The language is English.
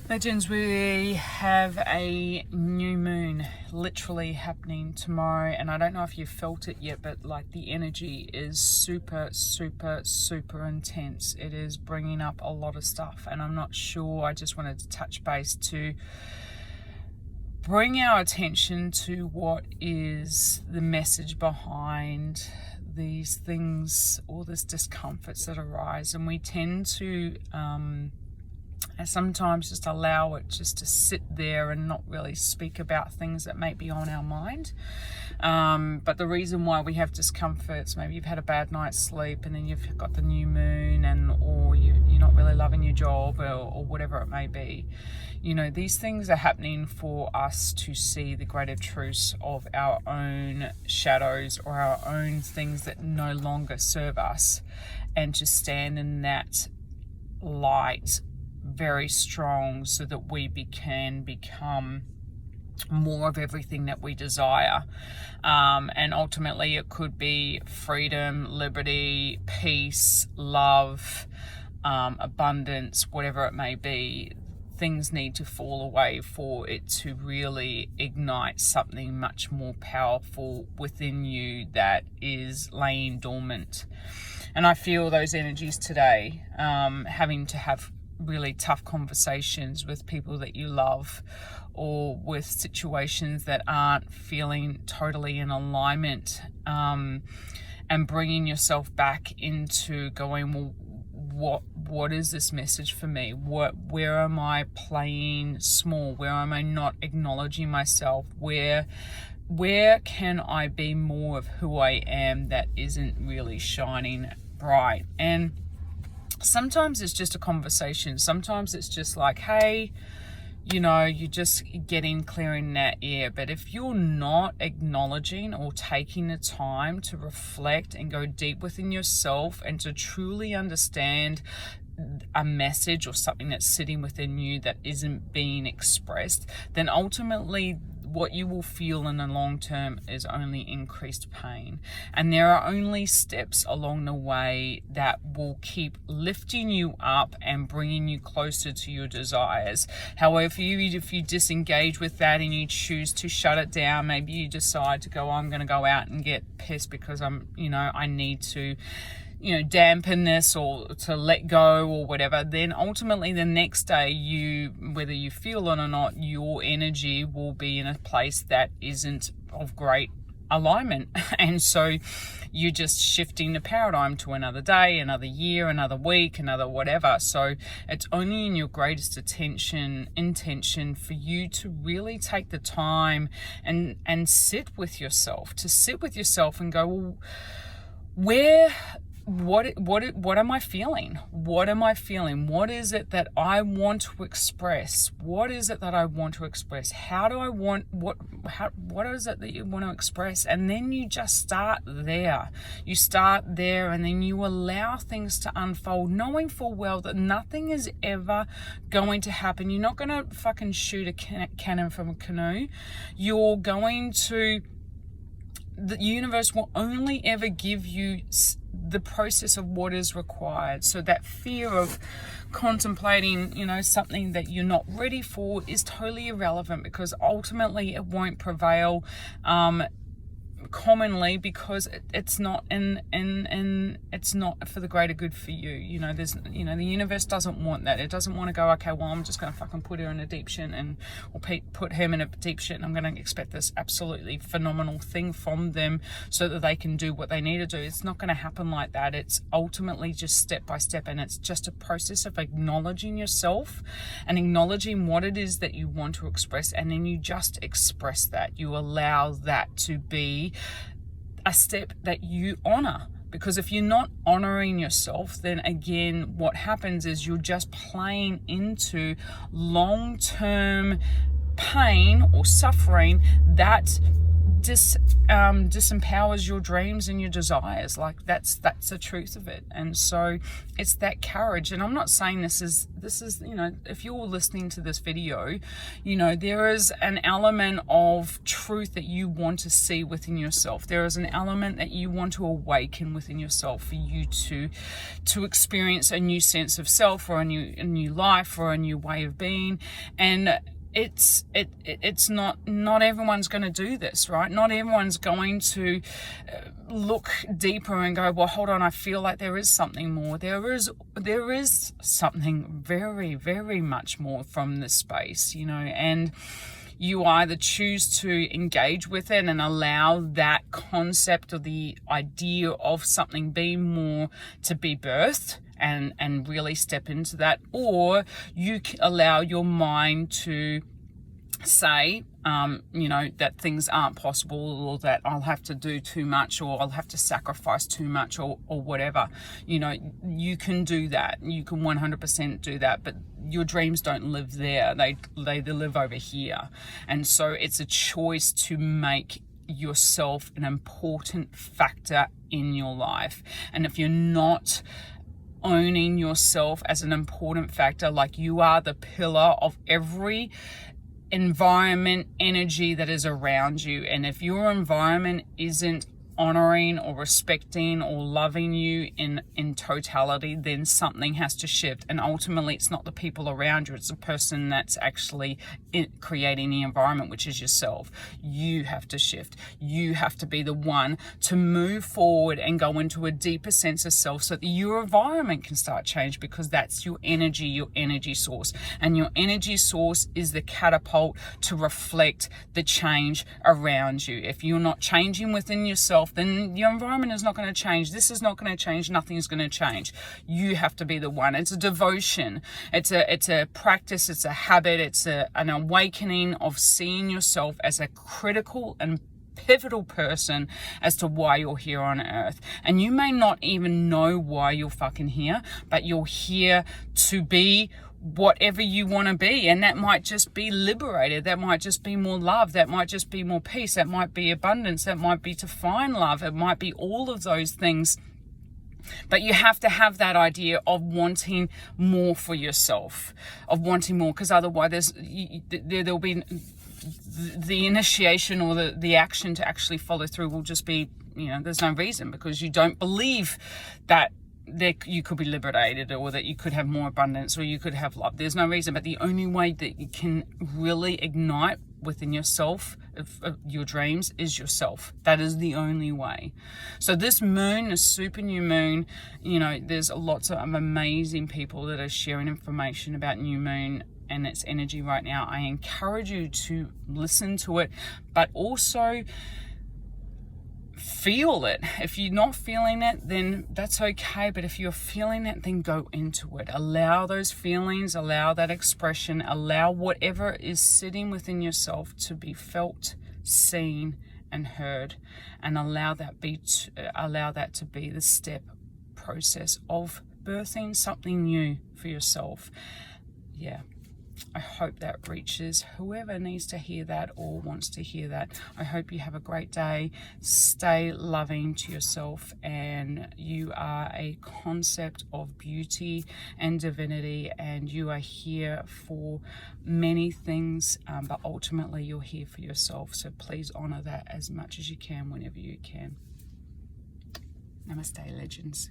Legends, we have a new moon literally happening tomorrow, and I don't know if you've felt it yet, but like the energy is super intense. It is bringing up a lot of stuff, and I'm not sure. I just wanted to touch base to bring our attention to what is the message behind these things, all this discomforts that arise, and we tend to and sometimes just allow it just to sit there and not really speak about things that may be on our mind. But the reason why we have discomforts, maybe you've had a bad night's sleep and then you've got the new moon, or you're not really loving your job, or whatever it may be. You know, these things are happening for us to see the greater truths of our own shadows or our own things that no longer serve us, and to stand in that light very strong so that we can become more of everything that we desire. And ultimately it could be freedom, liberty, peace, love, abundance, whatever it may be. Things need to fall away for it to really ignite something much more powerful within you that is laying dormant. And I feel those energies today, having to have really tough conversations with people that you love, or with situations that aren't feeling totally in alignment, and bringing yourself back into going, well, what is this message for me? Where am I playing small? Where am I not acknowledging myself? Where can I be more of who I am that isn't really shining bright? And sometimes it's just a conversation. Sometimes it's just like, hey, you're just getting clearing that air. But if you're not acknowledging or taking the time to reflect and go deep within yourself and to truly understand a message or something that's sitting within you that isn't being expressed, then ultimately what you will feel in the long term is only increased pain. And there are only steps along the way that will keep lifting you up and bringing you closer to your desires. However, if you disengage with that and you choose to shut it down, maybe you decide to go, I'm going to go out and get pissed because I need to dampen this, or to let go, or whatever, then ultimately the next day, whether you feel it or not, your energy will be in a place that isn't of great alignment. And so you're just shifting the paradigm to another day, another year, another week, another whatever. So it's only in your greatest intention for you to really take the time and sit with yourself, and go, well, what am I feeling? What am I feeling? What is it that I want to express? What is it that I want to express? What is it that you want to express? And then you just start there. You start there, and then you allow things to unfold, knowing full well that nothing is ever going to happen. You're not going to fucking shoot a cannon from a canoe. You're going to... The universe will only ever give you the process of what is required. So that fear of contemplating, something that you're not ready for is totally irrelevant, because ultimately it won't prevail commonly, because it's not it's not for the greater good for you. The universe doesn't want that. It doesn't want to go, okay, well, I'm just going to fucking put her in a deep shit, or put him in a deep shit, and I'm going to expect this absolutely phenomenal thing from them so that they can do what they need to do. It's not going to happen like that. It's ultimately just step by step, and it's just a process of acknowledging yourself and acknowledging what it is that you want to express, and then you just express that. You allow that to be a step that you honor. Because if you're not honoring yourself, then again, what happens is you're just playing into long-term pain or suffering that disempowers your dreams and your desires. Like that's the truth of it. And so it's that courage. And I'm not saying this is, you know, if you're listening to this video, you know, there is an element of truth that you want to see within yourself. There is an element that you want to awaken within yourself for you to experience a new sense of self, or a new life, or a new way of being. And it's not everyone's going to do this, right? Not everyone's going to look deeper and go, well, hold on, I feel like there is something more. There is something very, very much more from this space, you know. And you either choose to engage with it and allow that concept or the idea of something being more to be birthed and really step into that, or you allow your mind to say, you know, that things aren't possible, or that I'll have to do too much, or I'll have to sacrifice too much, or whatever. You know, you can do that. You can 100% do that, but your dreams don't live there. They live over here. And so it's a choice to make yourself an important factor in your life. And if you're not owning yourself as an important factor, like you are the pillar of every environment, energy that is around you, and if your environment isn't honoring or respecting or loving you in totality, then something has to shift. And ultimately, it's not the people around you, it's the person that's actually creating the environment, which is yourself. You have to shift. You have to be the one to move forward and go into a deeper sense of self, so that your environment can start change, because that's your energy source. And your energy source is the catapult to reflect the change around you. If you're not changing within yourself, then your environment is not going to change. This is not going to change. Nothing is going to change. You have to be the one. It's a devotion. It's a practice. It's a habit. It's an awakening of seeing yourself as a critical and pivotal person as to why you're here on earth. And you may not even know why you're fucking here, but you're here to be whatever you want to be. And that might just be liberated, that might just be more love, that might just be more peace, that might be abundance, that might be to find love, it might be all of those things. But you have to have that idea of wanting more for yourself, of wanting more, because otherwise there'll be the initiation, or the action to actually follow through will just be, you know, there's no reason, because you don't believe that you could be liberated, or that you could have more abundance, or you could have love. There's no reason. But the only way that you can really ignite within yourself of your dreams is yourself. That is the only way. So this moon, this super new moon, you know, there's lots of amazing people that are sharing information about new moon and its energy right now. I encourage you to listen to it, but also feel it. If you're not feeling it, then that's okay. But if you're feeling it, then go into it. Allow those feelings, allow that expression, allow whatever is sitting within yourself to be felt, seen, and heard, and allow that to be the step process of birthing something new for yourself. Yeah. I hope that reaches whoever needs to hear that or wants to hear that. I hope you have a great day. Stay loving to yourself, and you are a concept of beauty and divinity, and you are here for many things, but ultimately you're here for yourself. So please honor that as much as you can whenever you can. Namaste, legends.